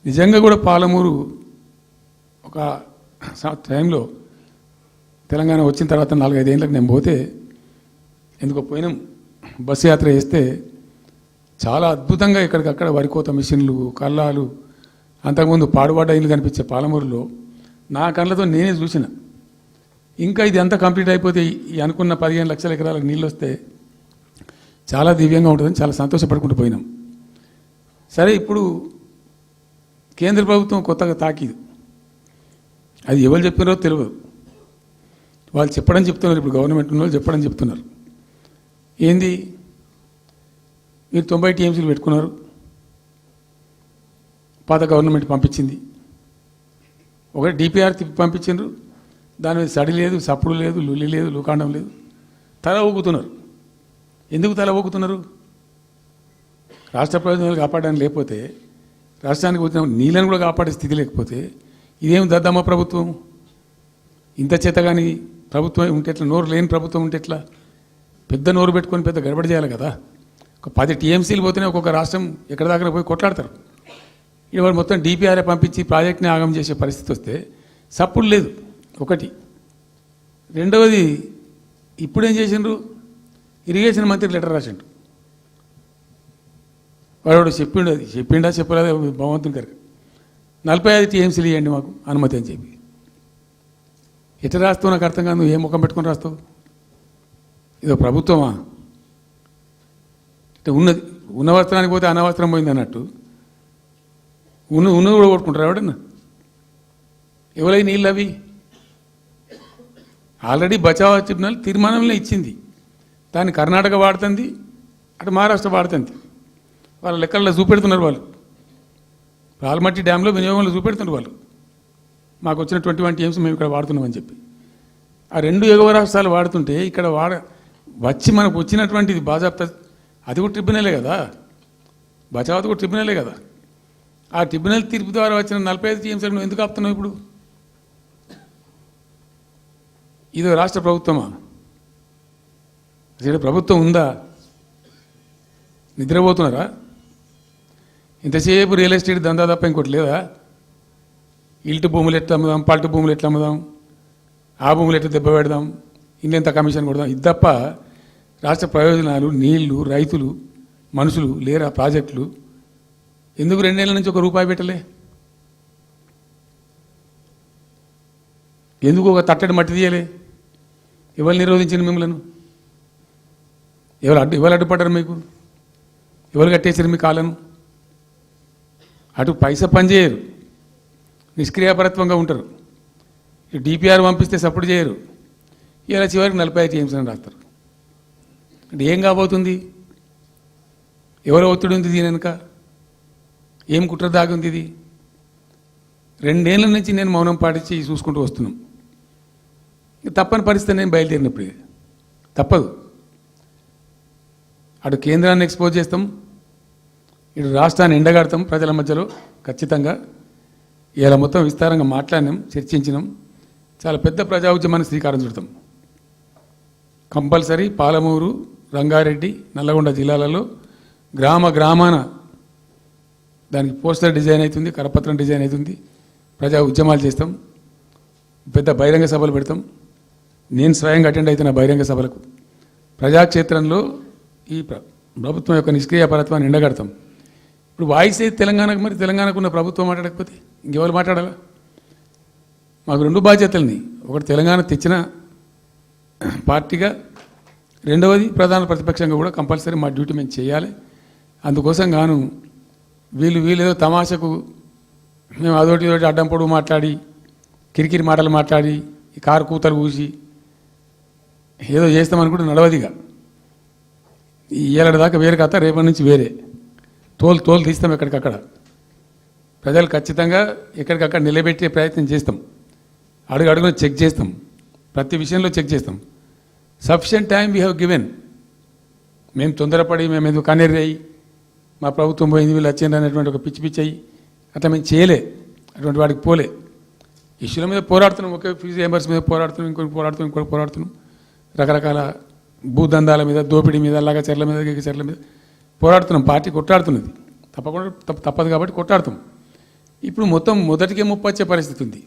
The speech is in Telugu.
నిజంగా కూడా పాలమూరు ఒక టైంలో తెలంగాణ వచ్చిన తర్వాత 4-5 ఏళ్ళకి నేను పోతే ఎందుకో పోయినాం బస్సు యాత్ర చేస్తే చాలా అద్భుతంగా ఎక్కడికక్కడ వరికోత మిషన్లు కల్లాలు అంతకుముందు పాడుబడ్డ ఇల్లు కనిపించే పాలమూరులో నా కళ్ళతో నేనే చూసిన. ఇంకా ఇది అంతా కంప్లీట్ అయిపోతే ఈ అనుకున్న 15 లక్షల ఎకరాలకు నీళ్ళు వస్తే చాలా దివ్యంగా ఉంటుందని చాలా సంతోషపడుకుంటూ పోయినాం. సరే, ఇప్పుడు కేంద్ర ప్రభుత్వం కొత్తగా తాకీదు, అది ఎవరు చెప్పినారో తెలియదు. వాళ్ళు చెప్పడం చెప్తున్నారు, ఇప్పుడు గవర్నమెంట్ ఉన్న వాళ్ళు చెప్పడం చెప్తున్నారు. ఏంది, మీరు 90 టీఎంసీలు పెట్టుకున్నారు, పాత గవర్నమెంట్ పంపించింది. ఒకటి డిపిఆర్ తిప్పి పంపించారు, దాని మీద సడి లేదు, సప్పుడు లేదు, లుల్లి లేదు, లూకాండం లేదు, తల ఊగుతున్నారు. ఎందుకు తల ఊగుతున్నారు? రాష్ట్ర ప్రయోజనాలు కాపాడడానికి లేకపోతే, రాష్ట్రానికి వచ్చిన నీళ్ళని కూడా కాపాడే స్థితి లేకపోతే ఇదేం దద్దమ్మ ప్రభుత్వం? ఇంత చేతగాని ప్రభుత్వం ఉంటే ఎట్లా? నోరు లేని ప్రభుత్వం ఉంటే ఎట్లా? పెద్ద నోరు పెట్టుకొని పెద్ద గడబడి చేయాలి కదా. ఒక 10 టీఎంసీలు పోతేనే ఒక్కొక్క రాష్ట్రం ఎక్కడ దాకా పోయి కొట్లాడతారు. ఇవాళ మొత్తం డిపిఆర్ఏ పంపించి ప్రాజెక్ట్ని ఆగం చేసే పరిస్థితి వస్తే సప్పుడు లేదు ఒకటి. రెండవది, ఇప్పుడేం చేసిండ్రు, ఇరిగేషన్ మంత్రి లెటర్ రాసిండు. వాడు చెప్పిండు, అది చెప్పిండా చెప్పలేదు భగవంతుని గారికి, 45 టీఎంసీలు ఇవ్వండి మాకు అనుమతి అని చెప్పి. ఎట్లా రాస్తావు నాకు అర్థం కాదు. నువ్వు ఏ ముఖం పెట్టుకొని రాస్తావు? ఇదో ప్రభుత్వమా? ఉన్నది ఉన్న వస్త్రానికి పోతే అనవసరం పోయింది అన్నట్టు ఉన్నది కూడా కొట్టుకుంటారు ఎవడన్నా? ఎవరై నీళ్ళు అవి ఆల్రెడీ బచావ్ ట్రిబ్యునల్ తీర్మానంలో ఇచ్చింది. దాన్ని కర్ణాటక వాడుతుంది, అటు మహారాష్ట్ర వాడుతుంది. వాళ్ళ లెక్కల్లో చూపెడుతున్నారు వాళ్ళు. ఆల్మట్టి డ్యాంలో వినియోగంలో చూపెడుతున్నారు వాళ్ళు. మాకు వచ్చిన 21 టీఎంసీ మేము ఇక్కడ వాడుతున్నామని చెప్పి. ఆ 2 ఎగువ రాష్ట్రాలు వాడుతుంటే ఇక్కడ వచ్చి మనకు వచ్చినటువంటిది బాజాప్తా, అది కూడా ట్రిబ్యునలే కదా, బచావత్ కూడా ట్రిబ్యునలే కదా. ఆ ట్రిబ్యునల్ తీర్పు ద్వారా వచ్చిన 45 టీఎంసీలు నువ్వు ఎందుకు ఆపుతున్నావు ఇప్పుడు? ఇది రాష్ట్ర ప్రభుత్వమా? అసలు ప్రభుత్వం ఉందా? నిద్రపోతున్నారా? ఇంతసేపు రియల్ ఎస్టేట్ దందా తప్ప ఇంకోటి లేదా? ఇల్టు భూములు ఎట్లా అమ్ముదాం, పల్టు భూములు ఎట్లా అమ్ముదాం, ఆ భూములు ఎట్లా దెబ్బ పెడదాం, ఇంకెంత కమిషన్ కొడదాం, ఇది తప్ప రాష్ట్ర ప్రయోజనాలు, నీళ్లు, రైతులు, మనుషులు లేరా? ప్రాజెక్టులు ఎందుకు 2 ఏళ్ల నుంచి ₹1 పెట్టలే? ఎందుకు ఒక తట్టడి మట్టి తీయలే? ఎవరు నిరోధించిన మిమ్మల్ని? ఎవరు అడ్డుపడ్డారు మీకు? ఎవరు కట్టేసారు మీ కాలను? అటు పైసా పనిచేయరు, నిష్క్రియాపరత్వంగా ఉంటారు. డిపిఆర్ పంపిస్తే సపోర్ట్ చేయరు. ఇలా చివరికి 45 టీఎంసీ అని రాస్తారు. అంటే ఏం కాబోతుంది? ఎవరో ఒత్తిడి ఉంది దీని వెనుక? ఏం కుట్ర దాగుంది ఇది? 2 ఏళ్ల నుంచి నేను మౌనం పాటించి చూసుకుంటూ వస్తున్నాం. తప్పని పరిస్థితి నేను బయలుదేరినప్పుడు తప్పదు. అటు కేంద్రాన్ని ఎక్స్పోజ్ చేస్తాం, ఇటు రాష్ట్రాన్ని ఎండగడతాం ప్రజల మధ్యలో ఖచ్చితంగా. ఇలా మొత్తం విస్తారంగా మాట్లాడినాం, చర్చించినాం. చాలా పెద్ద ప్రజా ఉద్యమాన్ని శ్రీకారం చుడతాం. కంపల్సరీ పాలమూరు, రంగారెడ్డి, నల్లగొండ జిల్లాలలో గ్రామాన దానికి పోస్టర్ డిజైన్ అవుతుంది, కరపత్రం డిజైన్ అవుతుంది. ప్రజా ఉద్యమాలు చేస్తాం, పెద్ద బహిరంగ సభలు పెడతాం. నేను స్వయంగా అటెండ్ అవుతున్న బహిరంగ సభలకు. ప్రజాక్షేత్రంలో ఈ ప్రభుత్వం యొక్క నిష్క్రియాపరత్వాన్ని ఎండగడతాం. ఇప్పుడు వాయిస్ అయితే తెలంగాణకు, మరి తెలంగాణకు ఉన్న ప్రభుత్వం మాట్లాడకపోతే ఇంకెవరు మాట్లాడాలా? మాకు 2 బాధ్యతల్ని, ఒకటి తెలంగాణ తెచ్చిన పార్టీగా, రెండవది ప్రధాన ప్రతిపక్షంగా కూడా కంపల్సరీ మా డ్యూటీ మేము చేయాలి. అందుకోసం గాను వీళ్ళు ఏదో తమాషకు మేము అదోటి ఇదోటి అడ్డం పొడుగు మాట్లాడి, కిరికిరి మాటలు మాట్లాడి, ఈ కారు కూతలు కూసి ఏదో చేస్తామనుకుంటే నడవదిగా. ఈ ఏళ్ళ దాకా వేరే కథ, రేపటి నుంచి వేరే తోలు తీస్తాం ఎక్కడికక్కడ. ప్రజలు ఖచ్చితంగా ఎక్కడికక్కడ నిలబెట్టే ప్రయత్నం చేస్తాం. అడుగున చెక్ చేస్తాం, ప్రతి విషయంలో చెక్ చేస్తాం. Sufficient time we have given. మేము తొందరపడి మేము ఎందుకు కన్నెర్రి అయ్యి మా ప్రభుత్వం పోయింది వీళ్ళు వచ్చింది అనేటువంటి ఒక పిచ్చి అయ్యి అట్లా మేము చేయలే, అటువంటి వాడికి పోలే. ఇష్యూల మీద పోరాడుతున్నాం, ఒకే ఫీజు రియంబర్స్ మీద పోరాడుతున్నాం, ఇంకోటి పోరాడుతున్నాం. రకరకాల భూదందాల మీద, దోపిడీ మీద, చెర్ల మీద పోరాడుతున్నాం. పార్టీ కొట్టాడుతున్నది, తప్పదు కాబట్టి కొట్టాడుతాం. ఇప్పుడు మొత్తం మొదటికే ముప్పు వచ్చే పరిస్థితి ఉంది.